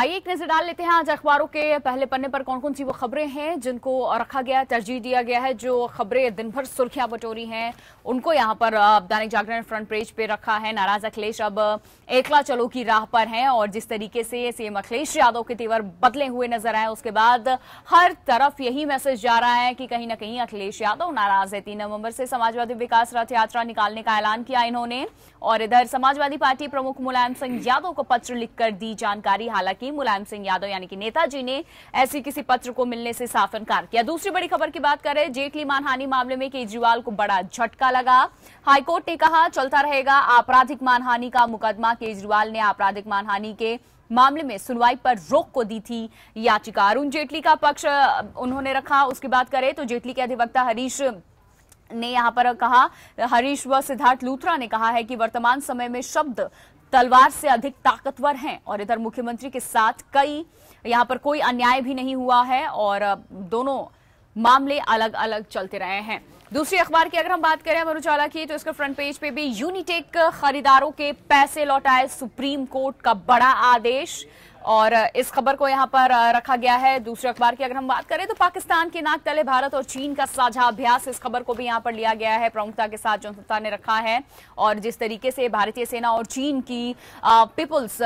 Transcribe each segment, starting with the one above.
आइए एक नजर डाल लेते हैं आज अखबारों के पहले पन्ने पर कौन कौन सी वो खबरें हैं जिनको रखा गया, तरजीह दिया गया है। जो खबरें दिन भर सुर्खियां बटोरी हैं उनको यहाँ पर दैनिक जागरण फ्रंट पेज पे रखा है। नाराज अखिलेश अब एकला चलो की राह पर हैं और जिस तरीके से सीएम अखिलेश यादव के तेवर बदले हुए नजर आए उसके बाद हर तरफ यही मैसेज जा रहा है कि कहीं ना कहीं अखिलेश यादव नाराज है। 3 नवंबर से समाजवादी विकास रथ यात्रा निकालने का ऐलान किया इन्होंने और इधर समाजवादी पार्टी प्रमुख मुलायम सिंह यादव को पत्र लिखकर दी जानकारी। हालांकि मुलायम सिंह यादव यानी कि नेताजी ने ऐसी किसी पत्र को मिलने से साफ इनकार किया। दूसरी बड़ी खबर की बात करें, जेटली मानहानि मामले में केजरीवाल को बड़ा झटका लगा। हाईकोर्ट ने कहा चलता रहेगा आपराधिक मानहानि का मुकदमा। केजरीवाल ने आपराधिक मानहानि के मामले में सुनवाई पर रोक को दी थी याचिका। अरुण जेटली का पक्ष उन्होंने रखा। उसकी बात करें तो जेटली के अधिवक्ता हरीश ने यहां पर कहा, हरीश व सिद्धार्थ लूथरा ने कहा है कि वर्तमान समय में शब्द तलवार से अधिक ताकतवर हैं और इधर मुख्यमंत्री के साथ यहां पर कोई अन्याय भी नहीं हुआ है और दोनों मामले अलग अलग चलते रहे हैं। दूसरी अखबार की अगर हम बात करें अमर उजाला की तो इसके फ्रंट पेज पे भी यूनिटेक खरीदारों के पैसे लौटाए, सुप्रीम कोर्ट का बड़ा आदेश और इस खबर को यहां पर रखा गया है। दूसरे अखबार की अगर हम बात करें तो पाकिस्तान के नाक तले भारत और चीन का साझा अभ्यास, इस खबर को भी यहां पर लिया गया है, प्रमुखता के साथ जनता ने रखा है और जिस तरीके से भारतीय सेना और चीन की पीपुल्स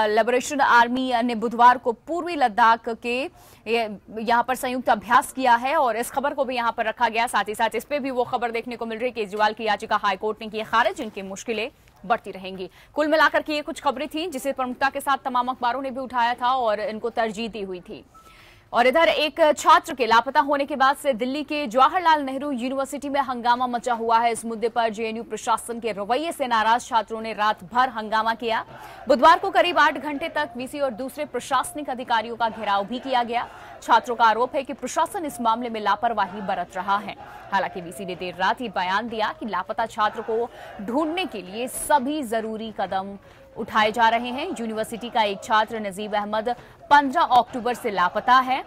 लिबरेशन आर्मी ने बुधवार को पूर्वी लद्दाख के यहां पर संयुक्त अभ्यास किया है और इस खबर को भी यहां पर रखा गया। साथ ही साथ इस पे भी वो खबर देखने को मिल रही है, केजरीवाल की याचिका हाईकोर्ट ने की खारिज, इनकी मुश्किलें बढ़ती रहेंगी। कुल मिलाकर के ये कुछ खबरें थी जिसे प्रमुखता के साथ तमाम अखबारों ने भी उठाया था और इनको तरजीह दी हुई थी। और इधर एक छात्र के लापता होने के बाद से दिल्ली के जवाहरलाल नेहरू यूनिवर्सिटी में हंगामा मचा हुआ है। इस मुद्दे पर जेएनयू प्रशासन के रवैये से नाराज छात्रों ने रात भर हंगामा किया। बुधवार को करीब 8 घंटे तक वीसी और दूसरे प्रशासनिक अधिकारियों का घेराव भी किया गया। छात्रों का आरोप है कि प्रशासन इस मामले में लापरवाही बरत रहा है। हालांकि वीसी ने देर रात ही बयान दिया कि लापता छात्र को ढूंढने के लिए सभी जरूरी कदम उठाए जा रहे हैं। यूनिवर्सिटी का एक छात्र नजीब अहमद 15 अक्टूबर से लापता है।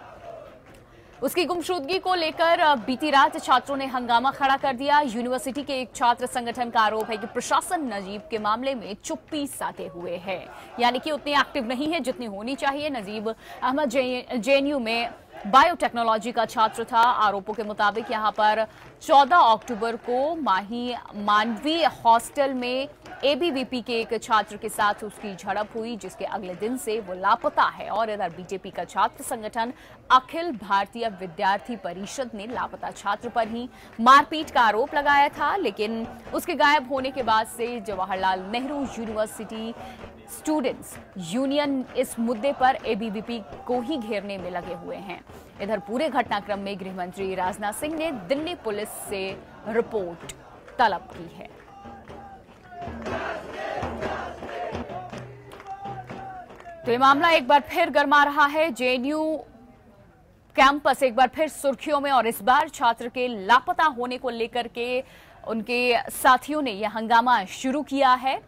उसकी गुमशुदगी को लेकर बीती रात छात्रों ने हंगामा खड़ा कर दिया। यूनिवर्सिटी के एक छात्र संगठन का आरोप है कि प्रशासन नजीब के मामले में चुप्पी साधे हुए है, यानी कि उतनी एक्टिव नहीं है जितनी होनी चाहिए। नजीब अहमद जेएनयू में बायोटेक्नोलॉजी का छात्र था। आरोपों के मुताबिक यहां पर 14 अक्टूबर को मानवीय हॉस्टल में एबीवीपी के एक छात्र के साथ उसकी झड़प हुई, जिसके अगले दिन से वो लापता है। और इधर बीजेपी का छात्र संगठन अखिल भारतीय विद्यार्थी परिषद ने लापता छात्र पर ही मारपीट का आरोप लगाया था, लेकिन उसके गायब होने के बाद से Jawaharlal Nehru university students union इस मुद्दे पर एबीवीपी को ही घेरने में लगे हुए हैं। इधर पूरे घटनाक्रम में गृह मंत्री राजनाथ सिंह ने दिल्ली पुलिस से रिपोर्ट तलब की है। तो ये मामला एक बार फिर गरमा रहा है। जेएनयू कैंपस एक बार फिर सुर्खियों में और इस बार छात्र के लापता होने को लेकर के उनके साथियों ने यह हंगामा शुरू किया है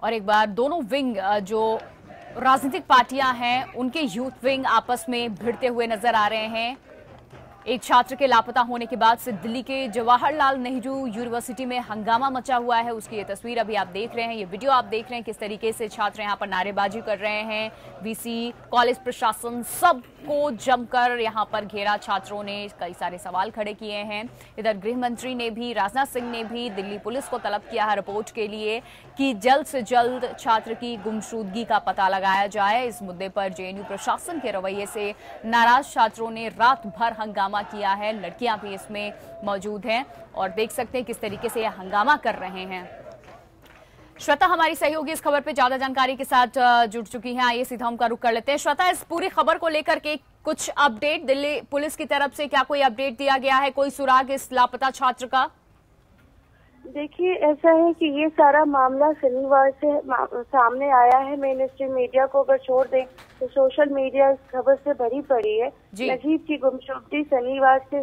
और एक बार दोनों विंग जो राजनीतिक पार्टियां हैं उनके यूथ विंग आपस में भिड़ते हुए नजर आ रहे हैं। एक छात्र के लापता होने के बाद से दिल्ली के जवाहरलाल नेहरू यूनिवर्सिटी में हंगामा मचा हुआ है। उसकी ये तस्वीर अभी आप देख रहे हैं, ये वीडियो आप देख रहे हैं, किस तरीके से छात्र यहां पर नारेबाजी कर रहे हैं। वीसी, कॉलेज प्रशासन सबको जमकर यहां पर घेरा। छात्रों ने कई सारे सवाल खड़े किए हैं। इधर गृह मंत्री ने भी, राजनाथ सिंह ने भी दिल्ली पुलिस को तलब किया है रिपोर्ट के लिए कि जल्द से जल्द छात्र की गुमशुदगी का पता लगाया जाए। इस मुद्दे पर जेएनयू प्रशासन के रवैये से नाराज छात्रों ने रात भर हंगामा किया है। लड़कियां भी इसमें मौजूद हैं और देख सकते हैं किस तरीके से यह हंगामा कर रहे हैं। श्वेता हमारी सहयोगी इस खबर पे ज्यादा जानकारी के साथ जुड़ चुकी हैं। आइए सीधा उनका रुख कर लेते हैं। श्वेता, इस पूरी खबर को लेकर के कुछ अपडेट दिल्ली पुलिस की तरफ से क्या कोई अपडेट दिया गया है, कोई सुराग इस लापता छात्र का? देखिए, ऐसा है कि ये सारा मामला शनिवार से सामने आया है। मेन स्ट्रीम मीडिया को अगर छोड़ दें तो सोशल मीडिया इस खबर से भरी पड़ी है। नजीब की गुमशुदगी शनिवार से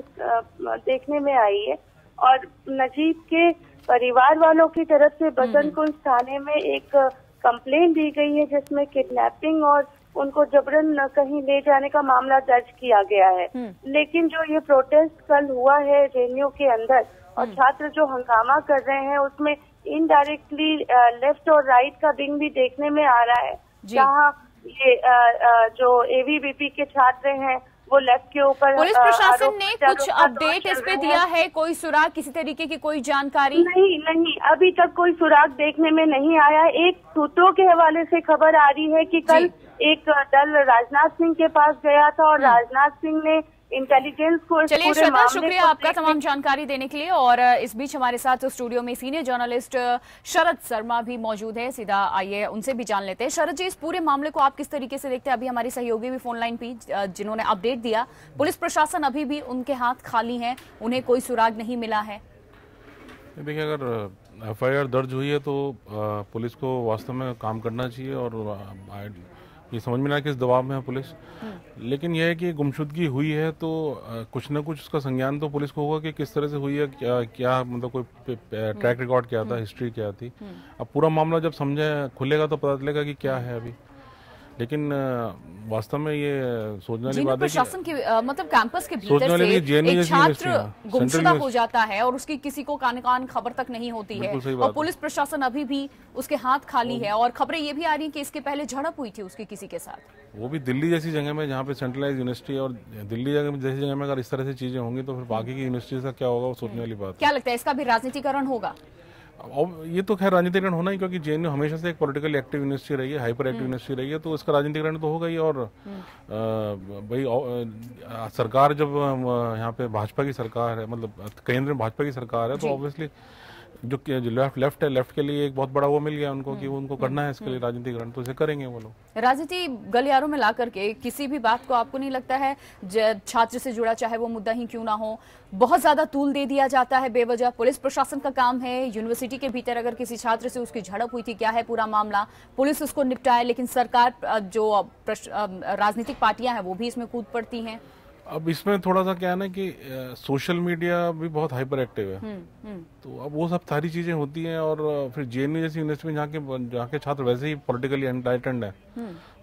देखने में आई है और नजीब के परिवार वालों की तरफ से बसंतकुंज थाने में एक कंप्लेंट दी गई है जिसमें किडनैपिंग और उनको जबरन कहीं ले जाने का मामला दर्ज किया गया है। लेकिन जो ये प्रोटेस्ट कल हुआ है जेएनयू के अंदर और छात्र जो हंगामा कर रहे हैं उसमें इनडायरेक्टली लेफ्ट और राइट का विंग भी देखने में आ रहा है। जहाँ ये जो AVBP के छात्र हैं वो लेफ्ट के ऊपर। पुलिस प्रशासन ने कुछ अपडेट इस पे दिया है? कोई सुराग, किसी तरीके की कोई जानकारी? नहीं, अभी तक कोई सुराग देखने में नहीं आया। एक सूत्रों के हवाले से खबर आ रही है कि कल एक दल राजनाथ सिंह के पास गया था और राजनाथ सिंह ने इंटेलिजेंस को। चलिए श्रद्धा, शुक्रिया आपका तमाम जानकारी देने के लिए। और इस बीच हमारे साथ स्टूडियो में सीनियर जर्नलिस्ट शरद शर्मा भी मौजूद है, सीधा आइए उनसे भी जान लेते हैं। शरद जी, इस पूरे मामले को आप किस तरीके से देखते हैं? अभी हमारी सहयोगी भी फोन लाइन पे जिन्होंने अपडेट दिया, पुलिस प्रशासन अभी भी उनके हाथ खाली हैं, उन्हें कोई सुराग नहीं मिला है। देखिए, अगर FIR दर्ज हुई है तो पुलिस को वास्तव में काम करना चाहिए और ये समझ में ना किस दबाव में है पुलिस। लेकिन यह है कि गुमशुदगी हुई है तो कुछ ना कुछ उसका संज्ञान तो पुलिस को होगा कि किस तरह से हुई है, क्या मतलब कोई ट्रैक रिकॉर्ड क्या था, हिस्ट्री क्या थी। अब पूरा मामला जब समझे खुलेगा तो पता चलेगा कि क्या है अभी। लेकिन वास्तव में ये सोचने वाली बात है प्रशासन की मतलब कैंपस के भीतर से एक छात्र गुमशुदा हो जाता है और उसकी किसी को कान खबर तक नहीं होती है, और पुलिस प्रशासन अभी भी उसके हाथ खाली है। और खबरें ये भी आ रही हैं कि इसके पहले झड़प हुई थी उसकी किसी के साथ, वो भी दिल्ली जैसी जगह में जहाँ पे सेंट्रलाइज यूनिवर्सिटी, और दिल्ली जैसी जगह में अगर इस तरह से चीजें होंगी तो फिर बाकी की यूनिवर्सिटी का क्या होगा, वो सोचने वाली बात। क्या लगता है, इसका भी राजनीतिकरण होगा? अब ये तो खैर राजनीतिकरण होना ही, क्योंकि JNU हमेशा से एक पॉलिटिकल एक्टिव यूनिवर्सिटी रही है, हाइपर एक्टिव यूनिवर्सिटी रही है, तो इसका राजनीतिकरण तो होगा ही। और भाई सरकार जब यहाँ पे भाजपा की सरकार है, मतलब केंद्र में भाजपा की सरकार है, तो ऑब्वियसली जो लेफ्ट है, लेफ्ट के लिए एक बहुत बड़ा वो मिल गया उनको कि उनको करना है इसके लिए राजनीतिकरण, तो इसे करेंगे वो लोग। राजनीति गलियारों में ला करके किसी भी बात को, आपको नहीं लगता है छात्र से जुड़ा चाहे वो मुद्दा ही क्यों ना हो, बहुत ज्यादा तूल दे दिया जाता है बेवजह? पुलिस प्रशासन का काम है यूनिवर्सिटी के भीतर अगर किसी छात्र से उसकी झड़प हुई थी, क्या है पूरा मामला, पुलिस उसको निपटाए, लेकिन सरकार जो राजनीतिक पार्टियां हैं वो भी इसमें कूद पड़ती हैं। अब इसमें थोड़ा सा क्या है ना कि सोशल मीडिया भी बहुत हाइपर एक्टिव है, तो अब वो सब सारी चीजें होती हैं। और फिर JNU जैसी यूनिवर्सिटी में जहाँ के छात्र वैसे ही पॉलिटिकली एनलाइटेंड है,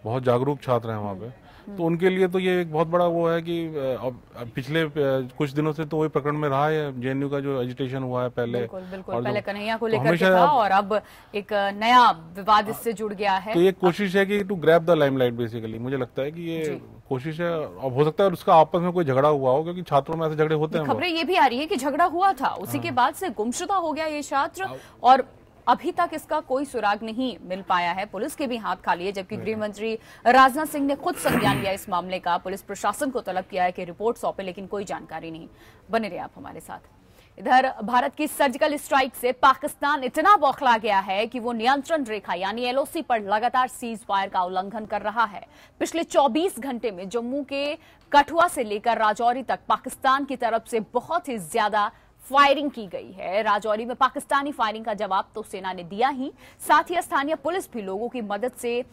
बहुत जागरूक छात्र हैं वहाँ पे, तो उनके लिए तो ये एक बहुत बड़ा वो है कि अब पिछले कुछ दिनों से तो वही प्रकरण में रहा है JNU का जो एजिटेशन हुआ है पहले। बिल्कुल, और पहले कन्हैया को लेकर था और अब एक नया विवाद इससे जुड़ गया है। तो ये कोशिश है कि to grab the limelight basically, मुझे लगता है कि ये कोशिश है। अब हो सकता है उसका आपस में कोई झगड़ा हुआ हो, क्योंकि छात्रों में ऐसे झगड़े होते हैं। खबरें ये भी आ रही है कि झगड़ा हुआ था, उसी के बाद से गुमशुदा हो गया ये छात्र, और अभी तक इसका कोई सुराग नहीं मिल पाया है। पुलिस के भी हाथ खाली है, जबकि गृह मंत्री राजनाथ सिंह ने खुद संज्ञान लिया इस मामले का, पुलिस प्रशासन को तलब किया है कि रिपोर्ट सौंपे, लेकिन कोई जानकारी नहीं। बने रहे आप हमारे साथ। इधर भारत की सर्जिकल स्ट्राइक से पाकिस्तान इतना बौखला गया है कि वो नियंत्रण रेखा यानी LOC पर लगातार सीज फायर का उल्लंघन कर रहा है। पिछले 24 घंटे में जम्मू के कठुआ से लेकर राजौरी तक पाकिस्तान की तरफ से बहुत ही ज्यादा फायरिंग की गई है। राजौरी में पाकिस्तानी फायरिंग का जवाब तो सेना ने दिया ही, साथ ही स्थानीय पुलिस भी लोगों की मदद से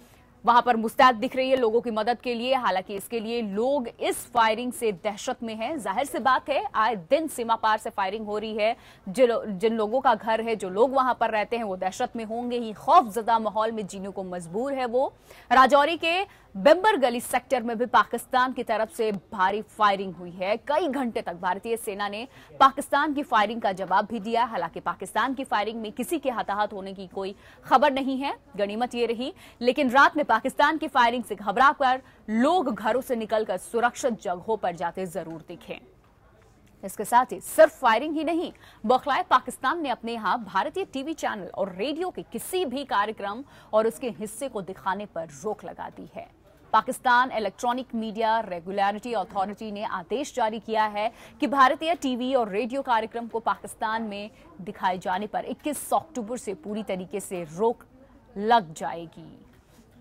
वहां पर मुस्तैद दिख रही है, लोगों की मदद के लिए। हालांकि इसके लिए लोग इस फायरिंग से दहशत में हैं। जाहिर सी बात है, आए दिन सीमा पार से फायरिंग हो रही है। जिन लोगों का घर है, जो लोग वहां पर रहते हैं, वो दहशत में होंगे ही, खौफजदा माहौल में जीने को मजबूर है वो। राजौरी के बेम्बर गली सेक्टर में भी पाकिस्तान की तरफ से भारी फायरिंग हुई है। कई घंटे तक भारतीय सेना ने पाकिस्तान की फायरिंग का जवाब भी दिया। हालांकि पाकिस्तान की फायरिंग में किसी के हताहत होने की कोई खबर नहीं है, गनीमत ये रही। लेकिन रात में पाकिस्तान की फायरिंग से घबराकर लोग घरों से निकलकर सुरक्षित जगहों पर जाते जरूर दिखे। इसके साथ ही सिर्फ फायरिंग ही नहीं, बौखलाए पाकिस्तान ने अपने यहां भारतीय टीवी चैनल और रेडियो के किसी भी कार्यक्रम और उसके हिस्से को दिखाने पर रोक लगा दी है। Pakistan electronic media regulatory authority ने आदेश जारी किया है कि भारतीय टीवी और रेडियो कार्यक्रम को पाकिस्तान में दिखाए जाने पर 21 अक्टूबर से पूरी तरीके से रोक लग जाएगी।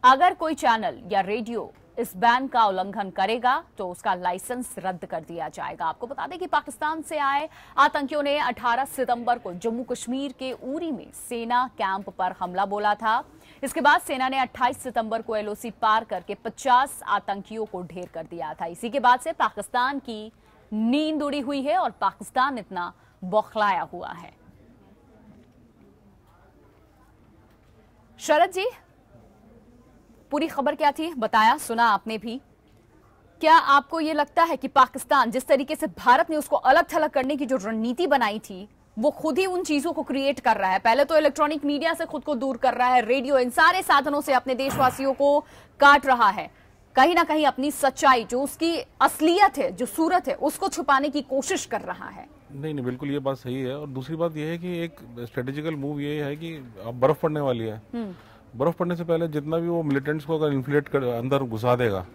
अगर कोई चैनल या रेडियो इस बैन का उल्लंघन करेगा तो उसका लाइसेंस रद्द कर दिया जाएगा। आपको बता दें कि पाकिस्तान से आए आतंकियों ने 18 सितंबर को जम्मू कश्मीर के उरी में सेना कैंप पर हमला बोला था। इसके बाद सेना ने 28 सितंबर को LOC पार करके 50 आतंकियों को ढेर कर दिया था। इसी के बाद से पाकिस्तान की नींद उड़ी हुई है और पाकिस्तान इतना बौखलाया हुआ है। शरद जी, पूरी खबर क्या थी बताया, सुना आपने भी। क्या आपको यह लगता है कि पाकिस्तान जिस तरीके से भारत ने उसको अलग थलग करने की जो रणनीति बनाई थी वो खुद ही उन चीजों को क्रिएट कर रहा है। पहले तो इलेक्ट्रॉनिक मीडिया से खुद को दूर कर रहा है, रेडियो, इन सारे साधनों से अपने देशवासियों को काट रहा है। कहीं ना कहीं अपनी सच्चाई, जो उसकी असलियत है, जो सूरत है, उसको छुपाने की कोशिश कर रहा है। नहीं, बिल्कुल ये बात सही है। और दूसरी बात ये है कि एक स्ट्रेटेजिकल मूव ये है कि अब बर्फ पड़ने वाली है, बर्फ पड़ने से पहले जितना भी वो मिलिटेंट्स को अगर इन्फ्लेट कर अंदर घुसा देगा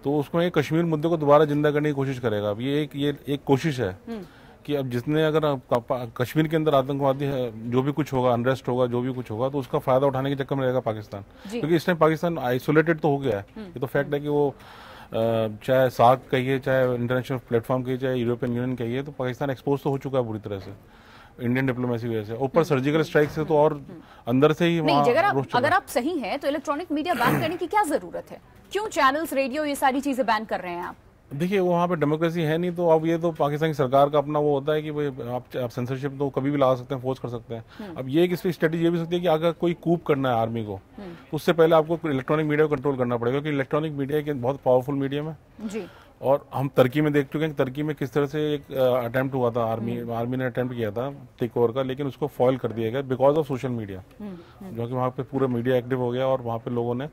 तो उसको एक कश्मीर मुद्दे को दोबारा जिंदा करने की कोशिश करेगा। अब ये एक कोशिश है कि अब जितने अगर कश्मीर के अंदर आतंकवादी है, जो भी कुछ होगा, अनरेस्ट होगा, जो भी कुछ होगा, तो उसका फायदा उठाने के चक्कर में रहेगा पाकिस्तान, क्योंकि इस टाइम पाकिस्तान आइसोलेटेड तो हो गया है। ये तो फैक्ट है कि वो चाहे सार्क कहिए, चाहे इंटरनेशनल प्लेटफॉर्म कहिए, चाहे यूरोपियन यूनियन कहिए, तो पाकिस्तान एक्सपोज तो हो चुका है पूरी तरह से इंडियन डिप्लोमेसी वजह से। ऊपर सर्जिकल स्ट्राइक से तो और अंदर से ही अगर आप सही हैं तो इलेक्ट्रॉनिक मीडिया बैन करने की क्या जरूरत है? क्यों चैनल्स, रेडियो, ये सारी चीजें बैन कर रहे हैं आप? देखिए, वहाँ पे डेमोक्रेसी है नहीं, तो अब ये तो पाकिस्तान की सरकार का अपना वो होता है कि भाई आप सेंसरशिप तो कभी भी लगा सकते हैं, फोर्स कर सकते हैं। अब ये इस स्ट्रेटेजी ये भी सकती है कि अगर कोई कूप करना है आर्मी को, तो उससे पहले आपको इलेक्ट्रॉनिक मीडिया को कंट्रोल करना पड़ेगा, क्योंकि इलेक्ट्रॉनिक मीडिया एक बहुत पावरफुल मीडियम है जी। और हम तुर्की में देख चुके हैं कि तुर्की में किस तरह से एक अटेम्प्ट हुआ था, आर्मी ने अटेम्प्ट किया था टेक ओवर का, लेकिन उसको फॉइल कर दिया गया बिकॉज ऑफ सोशल मीडिया, जो कि वहाँ पे पूरा मीडिया एक्टिव हो गया और वहाँ पे लोगों ने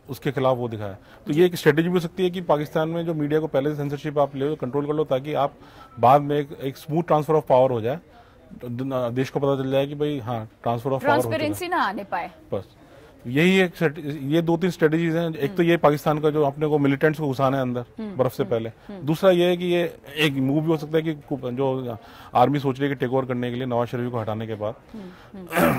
उसके खिलाफ वो दिखाया। तो ये एक स्ट्रेटेजी भी हो सकती है कि पाकिस्तान में जो मीडिया को पहले से सेंसरशिप आप ले कंट्रोल कर लो, ताकि आप बाद में एक स्मूथ ट्रांसफर ऑफ पावर हो जाए, तो देश को पता चल जाए कि भाई हाँ, ट्रांसफर ऑफ पावर, ट्रांसपेरेंसी ना आने पाए। बस यही ये 2-3 स्ट्रेटेजीज हैं। एक तो ये पाकिस्तान का जो अपने को मिलिटेंट्स को घुसाना है अंदर बर्फ से पहले। दूसरा ये है कि ये एक मूव भी हो सकता है कि जो आर्मी सोच रही है कि टेक ओवर करने के लिए नवाज शरीफ को हटाने के बाद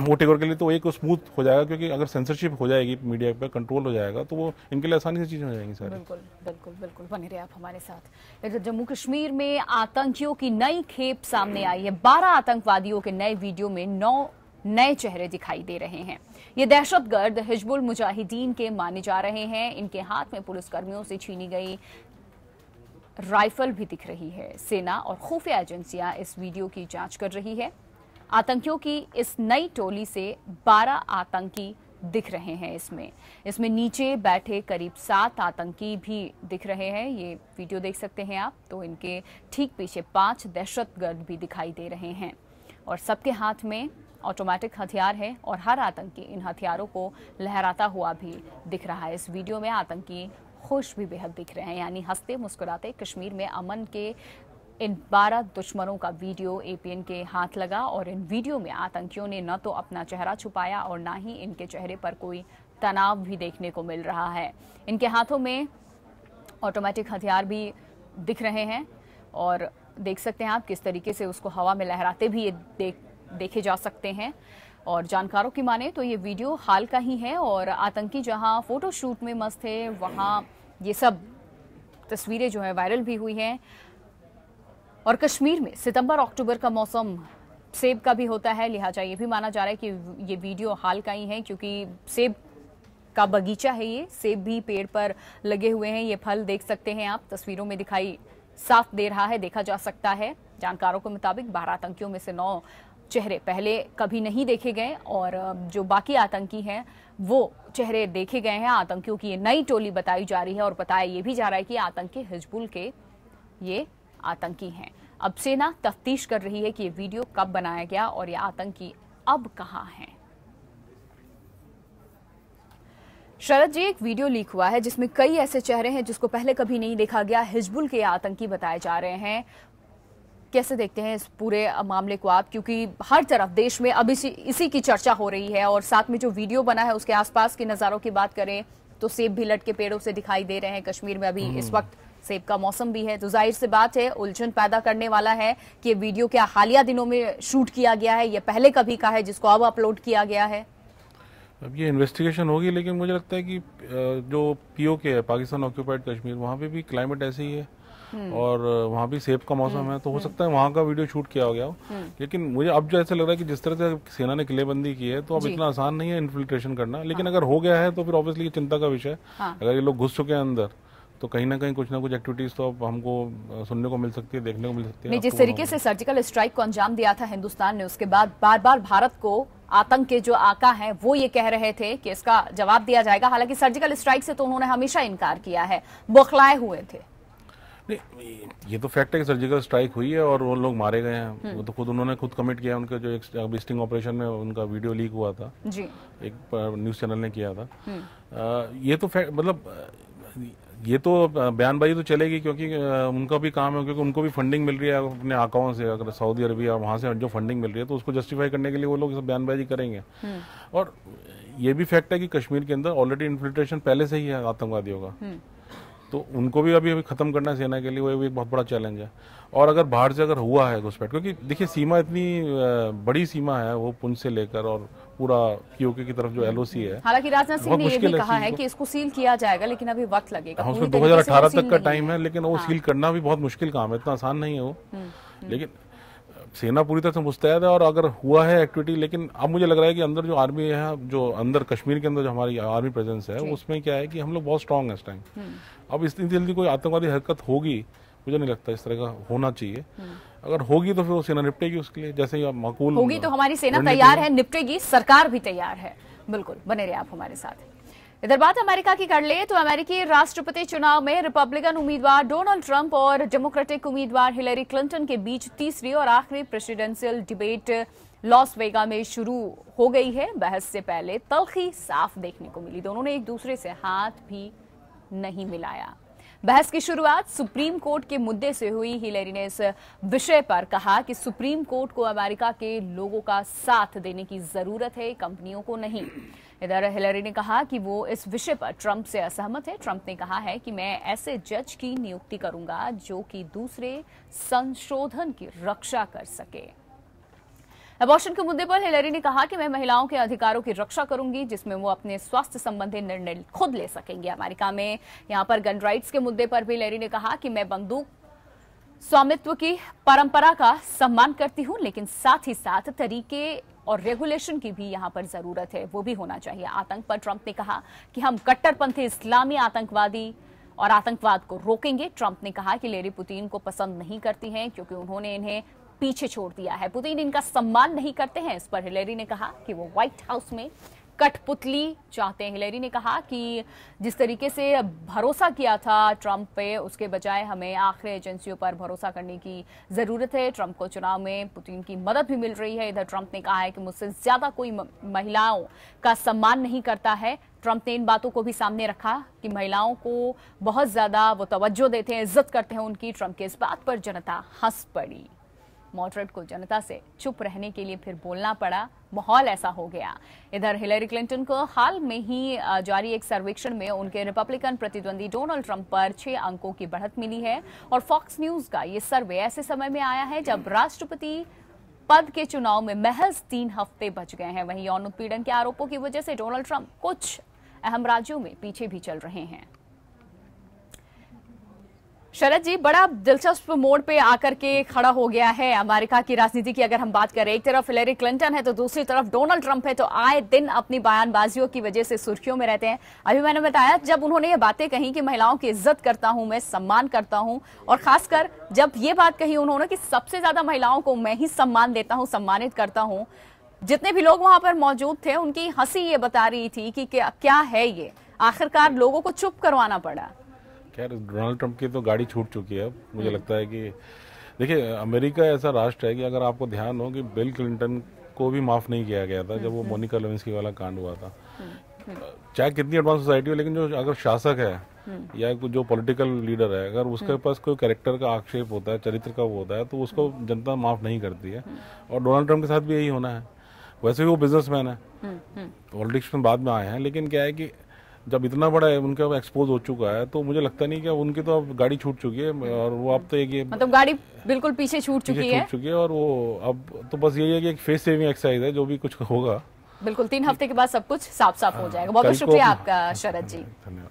वो टेक ओवर के लिए तो एक स्मूथ हो जाएगा, क्योंकि अगर सेंसरशिप हो जाएगी, मीडिया पे कंट्रोल हो जाएगा, तो वो इनके लिए आसानी से चीजें हो जाएंगी सारी। बिल्कुल बिल्कुल बिल्कुल, बने रहे आप हमारे साथ। जम्मू कश्मीर में आतंकियों की नई खेप सामने आई है। 12 आतंकवादियों के नए वीडियो में 9 नए चेहरे दिखाई दे रहे हैं। ये दहशतगर्द हिजबुल मुजाहिदीन के माने जा रहे हैं। इनके हाथ में पुलिसकर्मियों से छीनी गई राइफल भी दिख रही है। सेना और खुफिया एजेंसियां इस वीडियो की जांच कर रही है। आतंकियों की इस नई टोली से 12 आतंकी दिख रहे हैं। इसमें नीचे बैठे करीब 7 आतंकी भी दिख रहे हैं। ये वीडियो देख सकते हैं आप। तो इनके ठीक पीछे 5 दहशतगर्द भी दिखाई दे रहे हैं और सबके हाथ में ऑटोमेटिक हथियार है और हर आतंकी इन हथियारों को लहराता हुआ भी दिख रहा है। इस वीडियो में आतंकी खुश भी बेहद दिख रहे हैं, यानी हंसते मुस्कुराते। कश्मीर में अमन के इन 12 दुश्मनों का वीडियो एपीएन के हाथ लगा और इन वीडियो में आतंकियों ने न तो अपना चेहरा छुपाया और ना ही इनके चेहरे पर कोई तनाव भी देखने को मिल रहा है। इनके हाथों में ऑटोमेटिक हथियार भी दिख रहे हैं और देख सकते हैं आप किस तरीके से उसको हवा में लहराते भी ये देखे जा सकते हैं। और जानकारों की माने तो ये वीडियो हाल का ही है और आतंकी जहां फोटो शूट में मस्त थे, वहां ये सब तस्वीरें जो है वायरल भी हुई हैं। और कश्मीर में सितंबर अक्टूबर का मौसम सेब का भी होता है, लिहाजा ये भी माना जा रहा है कि ये वीडियो हाल का ही है, क्योंकि सेब का बगीचा है ये। सेब भी पेड़ पर लगे हुए हैं। ये फल देख सकते हैं आप, तस्वीरों में दिखाई साफ दे रहा है, देखा जा सकता है। जानकारों के मुताबिक 12 आतंकियों में से 9 चेहरे पहले कभी नहीं देखे गए और जो बाकी आतंकी हैं वो चेहरे देखे गए हैं। आतंकियों की ये नई टोली बताई जा रही है और बताया ये भी जा रहा है कि आतंकी हिजबुल के ये आतंकी हैं। अब सेना तफ्तीश कर रही है कि ये वीडियो कब बनाया गया और ये आतंकी अब कहां हैं। शरद जी, एक वीडियो लीक हुआ है जिसमें कई ऐसे चेहरे हैं जिसको पहले कभी नहीं देखा गया। हिजबुल के आतंकी बताए जा रहे हैं। कैसे देखते हैं इस पूरे मामले को आप, क्योंकि हर तरफ देश में अब इसी की चर्चा हो रही है और साथ में जो वीडियो बना है उसके आसपास के नज़ारों की बात करें तो सेब भी लटके पेड़ों से दिखाई दे रहे हैं। कश्मीर में अभी इस वक्त सेब का मौसम भी है, तो जाहिर सी बात है उलझन पैदा करने वाला है कि ये वीडियो क्या हालिया दिनों में शूट किया गया है, ये पहले कभी का है जिसको अब अपलोड किया गया है। अब ये इन्वेस्टिगेशन होगी, लेकिन मुझे लगता है कि जो पीओके है, पाकिस्तान ऑक्यूपाइड कश्मीर, वहाँ पे भी क्लाइमेट ऐसे ही है और वहाँ भी सेब का मौसम है, तो हो सकता है वहाँ का वीडियो शूट किया हो गया हो। लेकिन मुझे अब जो ऐसा लग रहा है कि जिस तरह से सेना ने किलेबंदी की है, तो अब इतना आसान नहीं है इन्फिल्ट्रेशन करना। लेकिन अगर हो गया है तो फिर ऑब्वियसली चिंता का विषय है। अगर ये लोग घुस चुके हैं अंदर तो कहीं ना कहीं कुछ ना कुछ एक्टिविटीज तो अब हमको सुनने को मिल सकती है, देखने को मिल सकती है। जिस तरीके से सर्जिकल स्ट्राइक को अंजाम दिया था हिंदुस्तान ने, उसके बाद बार बार भारत को आतंक के जो आका हैं वो ये कह रहे थे कि इसका जवाब दिया जाएगा। हालांकि सर्जिकल स्ट्राइक से तो उन्होंने हमेशा इनकार किया है, बौखलाए हुए थे। नहीं, ये तो फैक्ट है कि सर्जिकल स्ट्राइक हुई है और वो लोग मारे गए हैं। वो तो उन्होंने खुद कमिट किया। उनका जो एक स्टिंग ऑपरेशन में उनका वीडियो लीक हुआ था जी, एक न्यूज़ चैनल ने किया था। ये तो फैक्ट, मतलब ये तो बयानबाजी तो चलेगी, क्योंकि उनका भी काम है, क्योंकि उनको भी फंडिंग मिल रही है अपने आकाओं से। अगर सऊदी अरबिया वहाँ से जो फंडिंग मिल रही है तो उसको जस्टिफाई करने के लिए वो लोग बयानबाजी करेंगे। और ये भी फैक्ट है कि कश्मीर के अंदर ऑलरेडी इन्फिल्ट्रेशन पहले से ही है आतंकवादियों का, तो उनको भी अभी खत्म करना है सेना के लिए, वो भी एक बहुत बड़ा चैलेंज है। और अगर बाहर से अगर हुआ है घुसपैठ, क्योंकि देखिए सीमा इतनी बड़ी सीमा है, वो पुंछ से लेकर और पूरा पीओके की तरफ जो एलओसी है। हालांकि राजनाथ सिंह ने ये भी कहा है कि इसको सील किया जाएगा, लेकिन अभी वक्त लगेगा। उसमें 2018 तक का टाइम है, लेकिन वो सील करना भी बहुत मुश्किल काम है, इतना आसान नहीं है वो। लेकिन सेना पूरी तरह से मुस्तैद है और अगर हुआ है एक्टिविटी, लेकिन अब मुझे लग रहा है कि अंदर जो आर्मी है, जो अंदर कश्मीर के अंदर जो हमारी आर्मी प्रेजेंस है, उसमें क्या है कि हम लोग बहुत स्ट्रांग है इस टाइम। अब इतनी जल्दी कोई आतंकवादी हरकत होगी, मुझे नहीं लगता इस तरह का होना चाहिए। अगर होगी तो फिर वो सेना निपटेगी उसके लिए, जैसे ही माकूल होगी तो हमारी सेना तैयार है, निपटेगी, सरकार भी तैयार है। बिल्कुल बने रहे आप हमारे साथ। इधर बात अमेरिका की कर ले तो अमेरिकी राष्ट्रपति चुनाव में रिपब्लिकन उम्मीदवार डोनाल्ड ट्रंप और डेमोक्रेटिक उम्मीदवार हिलेरी क्लिंटन के बीच तीसरी और आखिरी प्रेसिडेंशियल डिबेट लॉस वेगा में शुरू हो गई है। बहस से पहले तल्खी साफ देखने को मिली, दोनों ने एक दूसरे से हाथ भी नहीं मिलाया। बहस की शुरुआत सुप्रीम कोर्ट के मुद्दे से हुई। हिलेरी ने इस विषय पर कहा कि सुप्रीम कोर्ट को अमेरिका के लोगों का साथ देने की जरूरत है, कंपनियों को नहीं। इधर हिलेरी ने कहा कि वो इस विषय पर ट्रंप से असहमत है। ट्रंप ने कहा है कि मैं ऐसे जज की नियुक्ति करूंगा जो कि दूसरे संशोधन की रक्षा कर सके। अबॉर्शन के मुद्दे पर हिलेरी ने कहा कि मैं महिलाओं के अधिकारों की रक्षा करूंगी, जिसमें वो अपने स्वास्थ्य संबंधी निर्णय खुद ले सकेंगे। अमेरिका में यहां पर गन राइट्स के मुद्दे पर भी हिलेरी ने कहा कि मैं बंदूक स्वामित्व की परंपरा का सम्मान करती हूं, लेकिन साथ ही साथ तरीके और रेगुलेशन की भी यहां पर जरूरत है, वो भी होना चाहिए। आतंक पर ट्रंप ने कहा कि हम कट्टरपंथी इस्लामी आतंकवादी और आतंकवाद को रोकेंगे। ट्रंप ने कहा कि हिलेरी पुतिन को पसंद नहीं करती हैं क्योंकि उन्होंने इन्हें पीछे छोड़ दिया है, पुतिन इनका सम्मान नहीं करते हैं। इस पर हिलेरी ने कहा कि वो व्हाइट हाउस में कठपुतली चाहते हैं। हिलेरी ने कहा कि जिस तरीके से भरोसा किया था ट्रंप पे, उसके बजाय हमें आखिरी एजेंसियों पर भरोसा करने की जरूरत है। ट्रंप को चुनाव में पुतिन की मदद भी मिल रही है। इधर ट्रंप ने कहा है कि मुझसे ज्यादा कोई महिलाओं का सम्मान नहीं करता है। ट्रंप ने इन बातों को भी सामने रखा कि महिलाओं को बहुत ज्यादा वो तवज्जो देते हैं, इज्जत करते हैं उनकी। ट्रंप के इस बात पर जनता हंस पड़ी। मॉडरेट को जनता से चुप रहने के लिए फिर बोलना पड़ा, माहौल ऐसा हो गया। इधर हिलेरी क्लिंटन को हाल में ही जारी एक सर्वेक्षण में उनके रिपब्लिकन प्रतिद्वंदी डोनाल्ड ट्रंप पर 6 अंकों की बढ़त मिली है। और फॉक्स न्यूज का ये सर्वे ऐसे समय में आया है जब राष्ट्रपति पद के चुनाव में महज 3 हफ्ते बच गए हैं। वहीं यौन उत्पीड़न के आरोपों की वजह से डोनाल्ड ट्रंप कुछ अहम राज्यों में पीछे भी चल रहे हैं। शरद जी, बड़ा दिलचस्प मोड़ पे आकर के खड़ा हो गया है अमेरिका की राजनीति की। अगर हम बात करें, एक तरफ हिलेरी क्लिंटन है तो दूसरी तरफ डोनाल्ड ट्रंप है, तो आए दिन अपनी बयानबाजियों की वजह से सुर्खियों में रहते हैं। अभी मैंने बताया जब उन्होंने ये बातें कही कि महिलाओं की इज्जत करता हूं, मैं सम्मान करता हूं, और खासकर जब ये बात कही उन्होंने कि सबसे ज्यादा महिलाओं को मैं ही सम्मान देता हूं, सम्मानित करता हूं, जितने भी लोग वहां पर मौजूद थे उनकी हंसी ये बता रही थी कि क्या है ये। आखिरकार लोगों को चुप करवाना पड़ा। खैर, डोनाल्ड ट्रंप की तो गाड़ी छूट चुकी है। मुझे लगता है कि देखिए, अमेरिका ऐसा राष्ट्र है कि अगर आपको ध्यान हो कि बिल क्लिंटन को भी माफ नहीं किया गया था जब वो मोनिका लेविंस्की वाला कांड हुआ था। चाहे कितनी एडवांस सोसाइटी हो, लेकिन जो अगर शासक है या जो पॉलिटिकल लीडर है, अगर उसके पास कोई कैरेक्टर का आक्षेप होता है, चरित्र का वो होता है, तो उसको जनता माफ नहीं करती है। और डोनाल्ड ट्रंप के साथ भी यही होना है। वैसे भी वो बिजनेसमैन है, पॉलिटिक्स में बाद में आए हैं, लेकिन क्या है कि जब इतना बड़ा है उनका एक्सपोज हो चुका है, तो मुझे लगता नहीं कि उनकी तो अब गाड़ी छूट चुकी है। और वो अब तो एक मतलब गाड़ी बिल्कुल पीछे छूट चुकी है और वो अब तो बस यही है कि एक फेस सेविंग एक्सरसाइज है, जो भी कुछ होगा बिल्कुल 3 हफ्ते के बाद सब कुछ साफ साफ हो जाएगा। बहुत बहुत शुक्रिया आपका शरद जी। धन्यवाद।